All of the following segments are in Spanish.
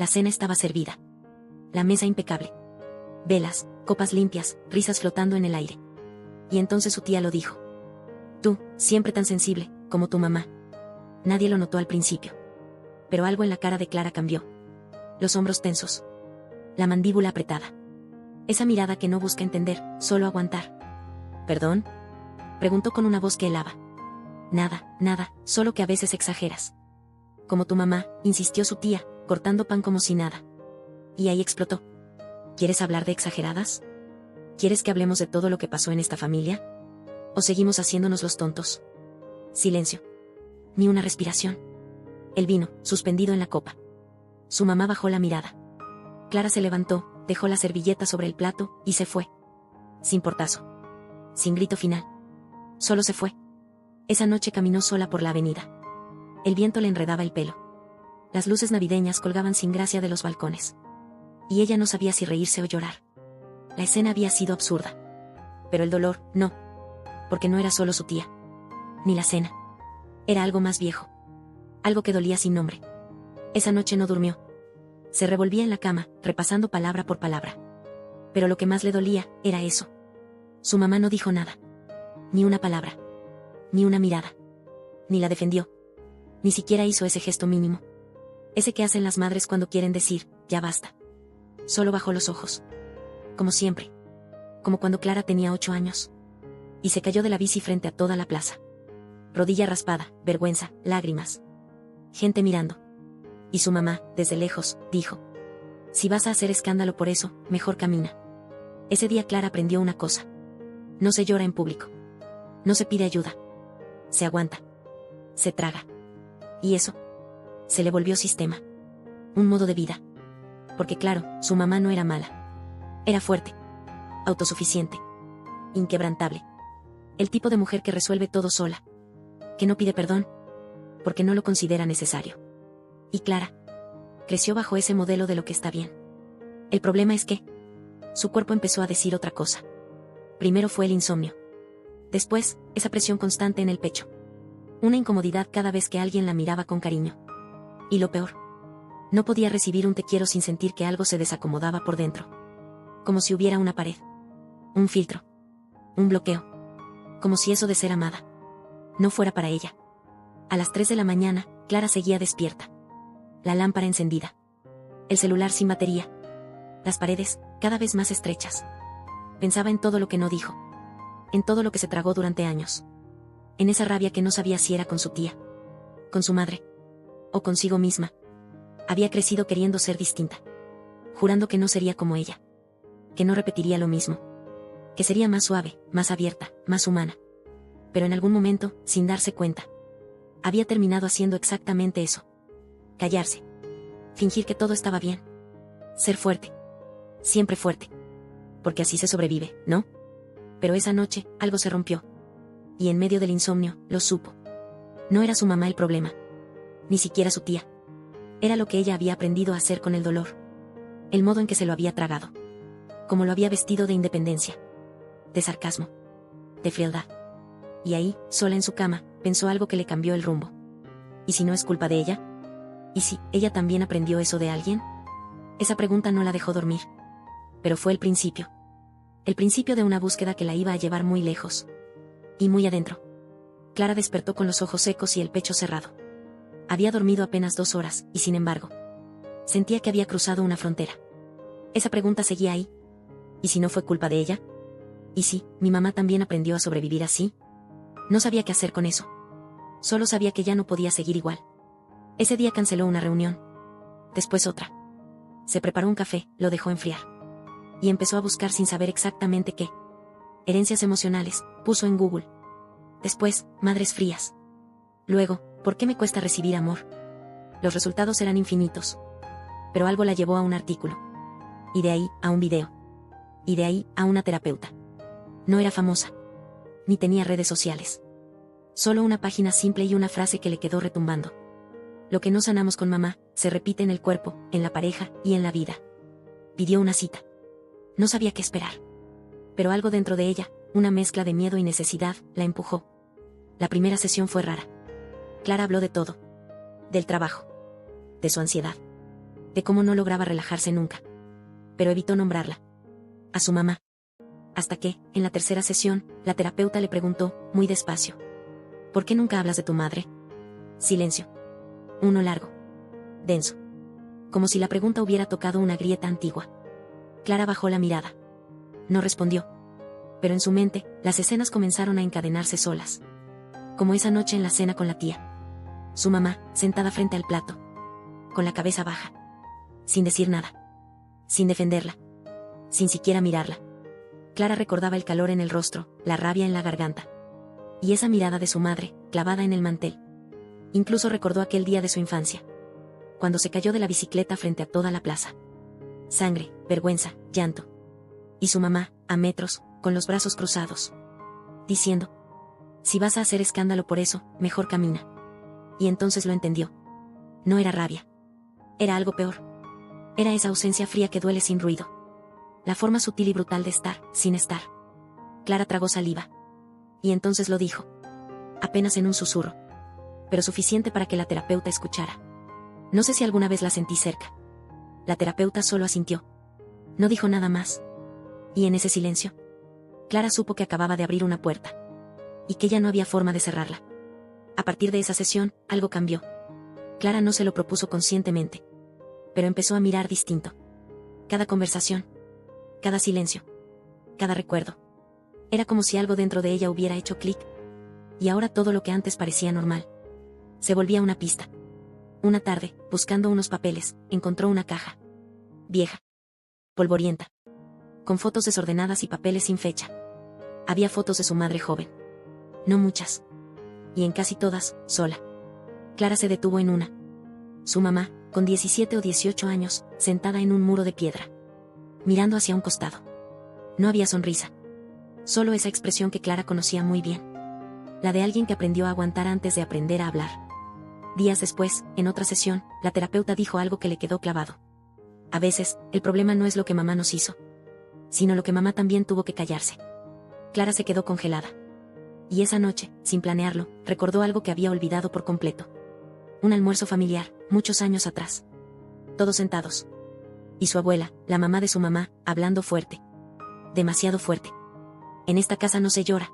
La cena estaba servida. La mesa impecable. Velas, copas limpias, risas flotando en el aire. Y entonces su tía lo dijo. Tú, siempre tan sensible, como tu mamá. Nadie lo notó al principio. Pero algo en la cara de Clara cambió. Los hombros tensos. La mandíbula apretada. Esa mirada que no busca entender, solo aguantar. ¿Perdón? Preguntó con una voz que helaba. Nada, nada, solo que a veces exageras. Como tu mamá, insistió su tía, cortando pan como si nada. Y ahí explotó. ¿Quieres hablar de exageradas? ¿Quieres que hablemos de todo lo que pasó en esta familia? ¿O seguimos haciéndonos los tontos? Silencio. Ni una respiración. El vino, suspendido en la copa. Su mamá bajó la mirada. Clara se levantó, dejó la servilleta sobre el plato, y se fue. Sin portazo. Sin grito final. Solo se fue. Esa noche caminó sola por la avenida. El viento le enredaba el pelo. Las luces navideñas colgaban sin gracia de los balcones. Y ella no sabía si reírse o llorar. La escena había sido absurda. Pero el dolor, no. Porque no era solo su tía. Ni la cena. Era algo más viejo. Algo que dolía sin nombre. Esa noche no durmió. Se revolvía en la cama, repasando palabra por palabra. Pero lo que más le dolía, era eso. Su mamá no dijo nada. Ni una palabra. Ni una mirada. Ni la defendió. Ni siquiera hizo ese gesto mínimo. Ese que hacen las madres cuando quieren decir, ya basta. Solo bajó los ojos. Como siempre. Como cuando Clara tenía 8 años. Y se cayó de la bici frente a toda la plaza. Rodilla raspada, vergüenza, lágrimas. Gente mirando. Y su mamá, desde lejos, dijo. Si vas a hacer escándalo por eso, mejor camina. Ese día Clara aprendió una cosa. No se llora en público. No se pide ayuda. Se aguanta. Se traga. Y eso. Se le volvió sistema. Un modo de vida. Porque claro, su mamá no era mala. Era fuerte. Autosuficiente. Inquebrantable. El tipo de mujer que resuelve todo sola. Que no pide perdón. Porque no lo considera necesario. Y Clara. Creció bajo ese modelo de lo que está bien. El problema es que. Su cuerpo empezó a decir otra cosa. Primero fue el insomnio. Después, esa presión constante en el pecho. Una incomodidad cada vez que alguien la miraba con cariño. Y lo peor. No podía recibir un te quiero sin sentir que algo se desacomodaba por dentro. Como si hubiera una pared. Un filtro. Un bloqueo. Como si eso de ser amada no fuera para ella. A las 3 de la mañana, Clara seguía despierta. La lámpara encendida. El celular sin batería. Las paredes, cada vez más estrechas. Pensaba en todo lo que no dijo. En todo lo que se tragó durante años. En esa rabia que no sabía si era con su tía. Con su madre. O consigo misma. Había crecido queriendo ser distinta. Jurando que no sería como ella. Que no repetiría lo mismo. Que sería más suave, más abierta, más humana. Pero en algún momento, sin darse cuenta, había terminado haciendo exactamente eso. Callarse. Fingir que todo estaba bien. Ser fuerte. Siempre fuerte. Porque así se sobrevive, ¿no? Pero esa noche, algo se rompió. Y en medio del insomnio, lo supo. No era su mamá el problema. Ni siquiera su tía. Era lo que ella había aprendido a hacer con el dolor. El modo en que se lo había tragado. Como lo había vestido de independencia. De sarcasmo. De frialdad. Y ahí, sola en su cama, pensó algo que le cambió el rumbo. ¿Y si no es culpa de ella? ¿Y si ella también aprendió eso de alguien? Esa pregunta no la dejó dormir. Pero fue el principio. El principio de una búsqueda que la iba a llevar muy lejos. Y muy adentro. Clara despertó con los ojos secos y el pecho cerrado. Había dormido apenas 2 horas, y sin embargo, sentía que había cruzado una frontera. Esa pregunta seguía ahí. ¿Y si no fue culpa de ella? ¿Y si mi mamá también aprendió a sobrevivir así? No sabía qué hacer con eso. Solo sabía que ya no podía seguir igual. Ese día canceló una reunión. Después otra. Se preparó un café, lo dejó enfriar. Y empezó a buscar sin saber exactamente qué. Herencias emocionales, puso en Google. Después, madres frías. Luego, ¿por qué me cuesta recibir amor? Los resultados eran infinitos. Pero algo la llevó a un artículo. Y de ahí, a un video. Y de ahí, a una terapeuta. No era famosa. Ni tenía redes sociales. Solo una página simple y una frase que le quedó retumbando. Lo que no sanamos con mamá, se repite en el cuerpo, en la pareja y en la vida. Pidió una cita. No sabía qué esperar. Pero algo dentro de ella, una mezcla de miedo y necesidad, la empujó. La primera sesión fue rara. Clara habló de todo. Del trabajo. De su ansiedad. de cómo no lograba relajarse nunca. Pero evitó nombrarla. A su mamá. Hasta que, en la tercera sesión, la terapeuta le preguntó, muy despacio: ¿por qué nunca hablas de tu madre? Silencio. Uno largo. Denso. Como si la pregunta hubiera tocado una grieta antigua. Clara bajó la mirada. No respondió. Pero en su mente, las escenas comenzaron a encadenarse solas. Como esa noche en la cena con la tía. Su mamá, sentada frente al plato. Con la cabeza baja. Sin decir nada. Sin defenderla. Sin siquiera mirarla. Clara recordaba el calor en el rostro, la rabia en la garganta. Y esa mirada de su madre, clavada en el mantel. Incluso recordó aquel día de su infancia. Cuando se cayó de la bicicleta frente a toda la plaza. Sangre, vergüenza, llanto. Y su mamá, a metros, con los brazos cruzados. Diciendo: si vas a hacer escándalo por eso, mejor camina. Y entonces lo entendió. No era rabia. Era algo peor. Era esa ausencia fría que duele sin ruido. La forma sutil y brutal de estar, sin estar. Clara tragó saliva. Y entonces lo dijo. Apenas en un susurro. Pero suficiente para que la terapeuta escuchara. No sé si alguna vez la sentí cerca. La terapeuta solo asintió. No dijo nada más. Y en ese silencio, Clara supo que acababa de abrir una puerta. Y que ya no había forma de cerrarla. A partir de esa sesión, algo cambió. Clara no se lo propuso conscientemente. Pero empezó a mirar distinto. Cada conversación. Cada silencio. Cada recuerdo. Era como si algo dentro de ella hubiera hecho clic. Y ahora todo lo que antes parecía normal se volvía una pista. Una tarde, buscando unos papeles, encontró una caja. Vieja. Polvorienta. Con fotos desordenadas y papeles sin fecha. Había fotos de su madre joven. No muchas. Y en casi todas, sola. Clara se detuvo en una. Su mamá, con 17 o 18 años, sentada en un muro de piedra. Mirando hacia un costado. No había sonrisa. Solo esa expresión que Clara conocía muy bien. La de alguien que aprendió a aguantar antes de aprender a hablar. Días después, en otra sesión, la terapeuta dijo algo que le quedó clavado. A veces, el problema no es lo que mamá nos hizo, sino lo que mamá también tuvo que callarse. Clara se quedó congelada. Y esa noche, sin planearlo, recordó algo que había olvidado por completo. Un almuerzo familiar, muchos años atrás. Todos sentados. Y su abuela, la mamá de su mamá, hablando fuerte. Demasiado fuerte. En esta casa no se llora.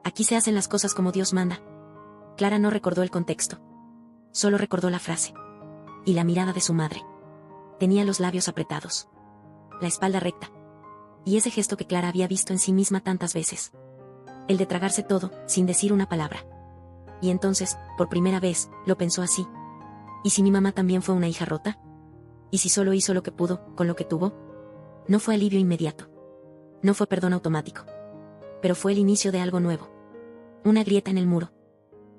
Aquí se hacen las cosas como Dios manda. Clara no recordó el contexto. Solo recordó la frase. Y la mirada de su madre. Tenía los labios apretados. La espalda recta. Y ese gesto que Clara había visto en sí misma tantas veces. El de tragarse todo, sin decir una palabra. Y entonces, por primera vez, lo pensó así. ¿Y si mi mamá también fue una hija rota? ¿Y si solo hizo lo que pudo, con lo que tuvo? No fue alivio inmediato. No fue perdón automático. Pero fue el inicio de algo nuevo. Una grieta en el muro.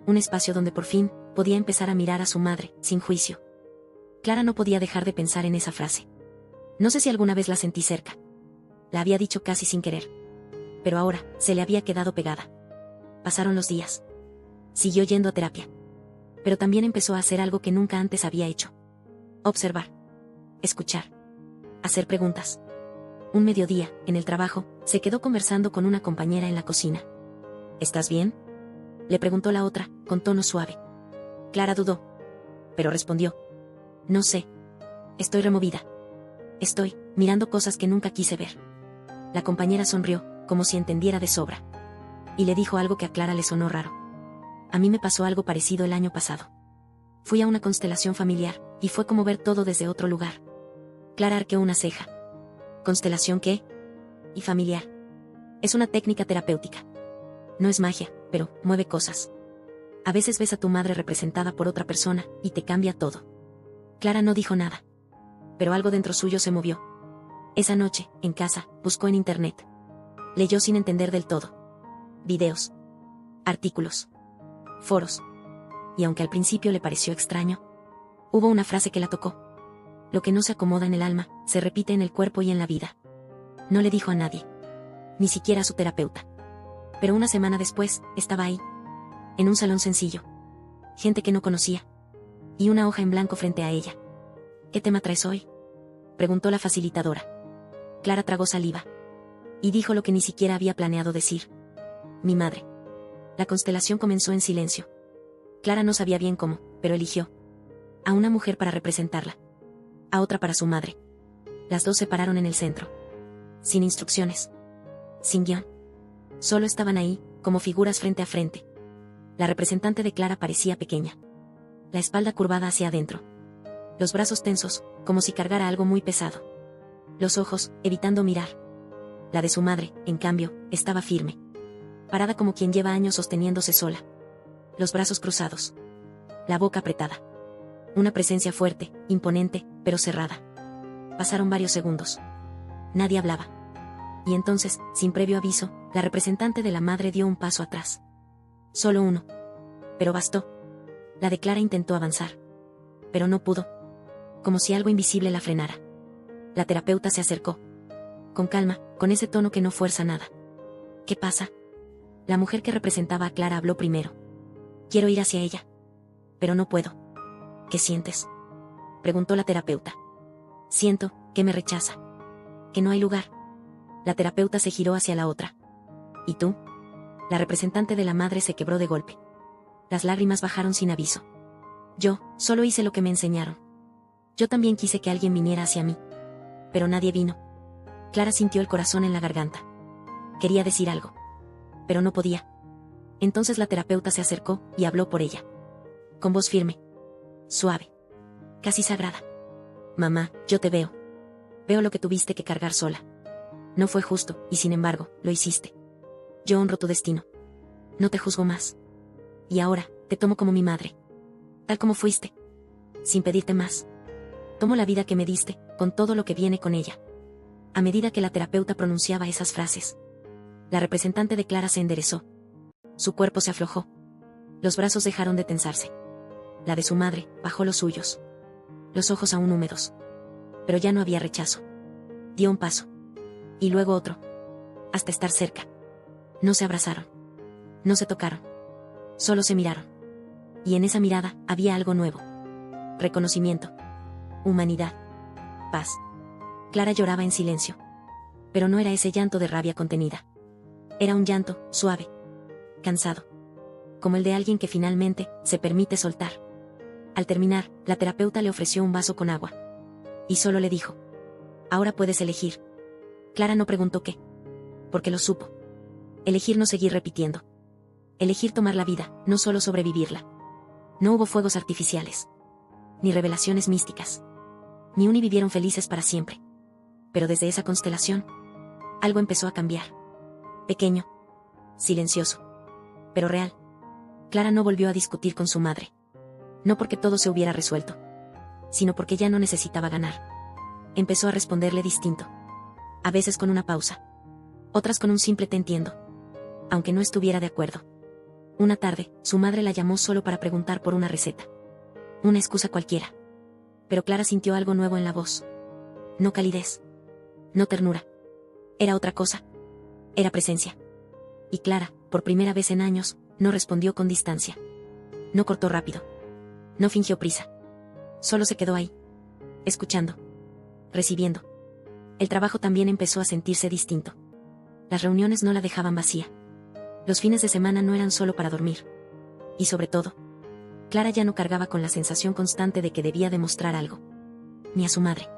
Un espacio donde por fin, podía empezar a mirar a su madre, sin juicio. Clara no podía dejar de pensar en esa frase. No sé si alguna vez la sentí cerca. La había dicho casi sin querer. Pero ahora, se le había quedado pegada. Pasaron los días. Siguió yendo a terapia. Pero también empezó a hacer algo que nunca antes había hecho. Observar. Escuchar. Hacer preguntas. Un mediodía, en el trabajo, se quedó conversando con una compañera en la cocina. ¿Estás bien?, le preguntó la otra, con tono suave. Clara dudó. Pero respondió. No sé. Estoy removida. Estoy mirando cosas que nunca quise ver. La compañera sonrió, como si entendiera de sobra. Y le dijo algo que a Clara le sonó raro. A mí me pasó algo parecido el año pasado. Fui a una constelación familiar, y fue como ver todo desde otro lugar. Clara arqueó una ceja. ¿Constelación qué? Y familiar. Es una técnica terapéutica. No es magia, pero mueve cosas. A veces ves a tu madre representada por otra persona, y te cambia todo. Clara no dijo nada. Pero algo dentro suyo se movió. Esa noche, en casa, buscó en internet. Leyó sin entender del todo. Videos. Artículos. Foros. Y aunque al principio le pareció extraño, hubo una frase que la tocó. Lo que no se acomoda en el alma, se repite en el cuerpo y en la vida. No le dijo a nadie. Ni siquiera a su terapeuta. Pero una semana después, estaba ahí. En un salón sencillo. Gente que no conocía. Y una hoja en blanco frente a ella. ¿Qué tema traes hoy?, preguntó la facilitadora. Clara tragó saliva. Y dijo lo que ni siquiera había planeado decir. Mi madre. La constelación comenzó en silencio. Clara no sabía bien cómo, pero eligió a una mujer para representarla. a otra para su madre. Las dos se pararon en el centro. Sin instrucciones. Sin guión. Solo estaban ahí, como figuras frente a frente. La representante de Clara parecía pequeña. La espalda curvada hacia adentro. Los brazos tensos, como si cargara algo muy pesado. Los ojos, evitando mirar. La de su madre, en cambio, estaba firme. Parada como quien lleva años sosteniéndose sola. Los brazos cruzados. La boca apretada. Una presencia fuerte, imponente, pero cerrada. Pasaron varios segundos. Nadie hablaba. Y entonces, sin previo aviso, la representante de la madre dio un paso atrás. Solo uno. Pero bastó. La de Clara intentó avanzar. Pero no pudo. Como si algo invisible la frenara. La terapeuta se acercó. Con calma, con ese tono que no fuerza nada. ¿Qué pasa? La mujer que representaba a Clara habló primero. Quiero ir hacia ella. Pero no puedo. ¿Qué sientes? Preguntó la terapeuta. Siento que me rechaza. Que no hay lugar. La terapeuta se giró hacia la otra. ¿Y tú? La representante de la madre se quebró de golpe. Las lágrimas bajaron sin aviso. Yo, solo hice lo que me enseñaron. Yo también quise que alguien viniera hacia mí. Pero nadie vino. Clara sintió el corazón en la garganta. Quería decir algo. Pero no podía. Entonces la terapeuta se acercó y habló por ella. Con voz firme. Suave. Casi sagrada. Mamá, yo te veo. Veo lo que tuviste que cargar sola. No fue justo, y sin embargo, lo hiciste. Yo honro tu destino. No te juzgo más. Y ahora, te tomo como mi madre. Tal como fuiste. Sin pedirte más. Tomo la vida que me diste, con todo lo que viene con ella. A medida que la terapeuta pronunciaba esas frases, la representante de Clara se enderezó. Su cuerpo se aflojó. Los brazos dejaron de tensarse. La de su madre bajó los suyos. Los ojos aún húmedos. Pero ya no había rechazo. Dio un paso. Y luego otro. Hasta estar cerca. No se abrazaron. No se tocaron. Solo se miraron. Y en esa mirada había algo nuevo. Reconocimiento. Humanidad. Paz. Clara lloraba en silencio. Pero no era ese llanto de rabia contenida. Era un llanto, suave. Cansado. Como el de alguien que finalmente se permite soltar. Al terminar, la terapeuta le ofreció un vaso con agua. Y solo le dijo. Ahora puedes elegir. Clara no preguntó qué. Porque lo supo. Elegir no seguir repitiendo. Elegir tomar la vida, no solo sobrevivirla. No hubo fuegos artificiales. Ni revelaciones místicas. Ni un y vivieron felices para siempre. Pero desde esa constelación, algo empezó a cambiar. Pequeño. Silencioso. Pero real. Clara no volvió a discutir con su madre. No porque todo se hubiera resuelto. Sino porque ya no necesitaba ganar. Empezó a responderle distinto. A veces con una pausa. Otras con un simple te entiendo. Aunque no estuviera de acuerdo. Una tarde, su madre la llamó solo para preguntar por una receta. Una excusa cualquiera. Pero Clara sintió algo nuevo en la voz. No calidez. No ternura. Era otra cosa. Era presencia. Y Clara, por primera vez en años, no respondió con distancia. No cortó rápido. No fingió prisa. Solo se quedó ahí. Escuchando. Recibiendo. El trabajo también empezó a sentirse distinto. Las reuniones no la dejaban vacía. Los fines de semana no eran solo para dormir. Y sobre todo, Clara ya no cargaba con la sensación constante de que debía demostrar algo. Ni a su madre.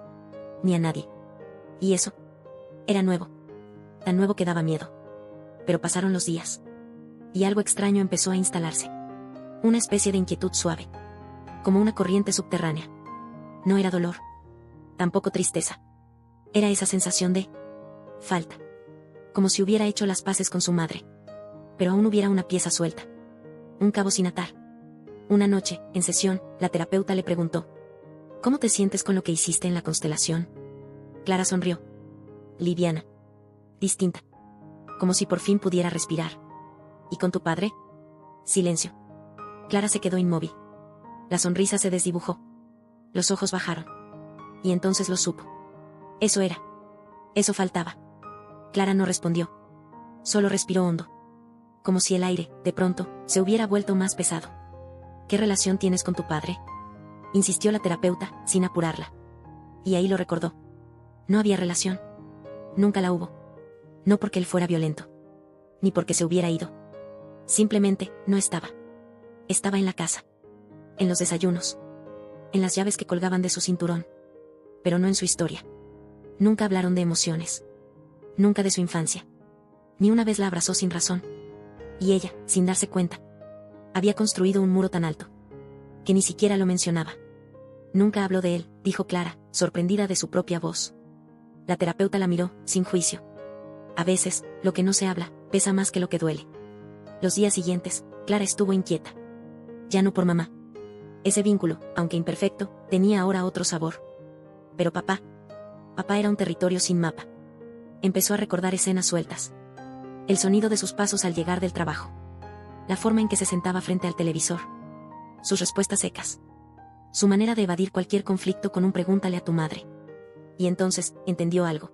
Ni a nadie. Y eso era nuevo. Tan nuevo que daba miedo. Pero pasaron los días. Y algo extraño empezó a instalarse. Una especie de inquietud suave. Como una corriente subterránea. No era dolor. Tampoco tristeza. Era esa sensación de falta. Como si hubiera hecho las paces con su madre. Pero aún hubiera una pieza suelta. Un cabo sin atar. Una noche, en sesión, la terapeuta le preguntó. ¿Cómo te sientes con lo que hiciste en la constelación? Clara sonrió. Liviana. Distinta. Como si por fin pudiera respirar. ¿Y con tu padre? Silencio. Clara se quedó inmóvil. La sonrisa se desdibujó. Los ojos bajaron. Y entonces lo supo. Eso era. Eso faltaba. Clara no respondió. Solo respiró hondo. Como si el aire, de pronto, se hubiera vuelto más pesado. ¿Qué relación tienes con tu padre? Insistió la terapeuta, sin apurarla. Y ahí lo recordó. No había relación. Nunca la hubo. No porque él fuera violento. Ni porque se hubiera ido. Simplemente, no estaba. Estaba en la casa. En los desayunos. En las llaves que colgaban de su cinturón. pero no en su historia. Nunca hablaron de emociones. Nunca de su infancia. Ni una vez la abrazó sin razón. Y ella, sin darse cuenta, había construido un muro tan alto que ni siquiera lo mencionaba. Nunca habló de él, dijo Clara, sorprendida de su propia voz. La terapeuta la miró, sin juicio. A veces, lo que no se habla, pesa más que lo que duele. Los días siguientes, Clara estuvo inquieta. Ya no por mamá. Ese vínculo, aunque imperfecto, tenía ahora otro sabor. Pero papá era un territorio sin mapa. Empezó a recordar escenas sueltas. El sonido de sus pasos al llegar del trabajo. La forma en que se sentaba frente al televisor. Sus respuestas secas. Su manera de evadir cualquier conflicto con un pregúntale a tu madre. Y entonces, entendió algo.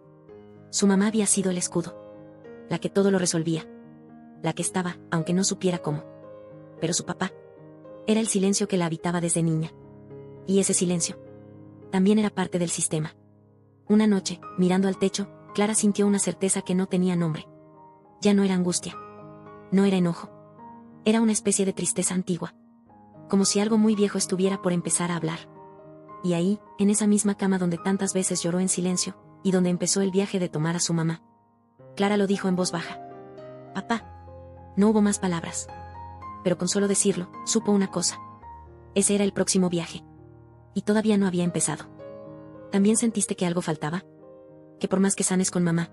Su mamá había sido el escudo. La que todo lo resolvía. La que estaba, aunque no supiera cómo. Pero su papá era el silencio que la habitaba desde niña. Y ese silencio también era parte del sistema. Una noche, mirando al techo, Clara sintió una certeza que no tenía nombre. Ya no era angustia. No era enojo. Era una especie de tristeza antigua. Como si algo muy viejo estuviera por empezar a hablar. Y ahí, en esa misma cama donde tantas veces lloró en silencio, y donde empezó el viaje de tomar a su mamá, Clara lo dijo en voz baja. Papá. No hubo más palabras. Pero con solo decirlo, supo una cosa. Ese era el próximo viaje. Y todavía no había empezado. ¿También sentiste que algo faltaba? Que por más que sanes con mamá,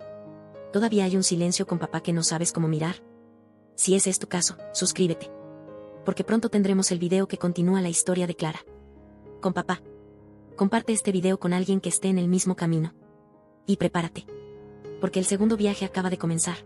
todavía hay un silencio con papá que no sabes cómo mirar. Si ese es tu caso, suscríbete. Porque pronto tendremos el video que continúa la historia de Clara con papá. Comparte este video con alguien que esté en el mismo camino. Y prepárate. Porque el segundo viaje acaba de comenzar.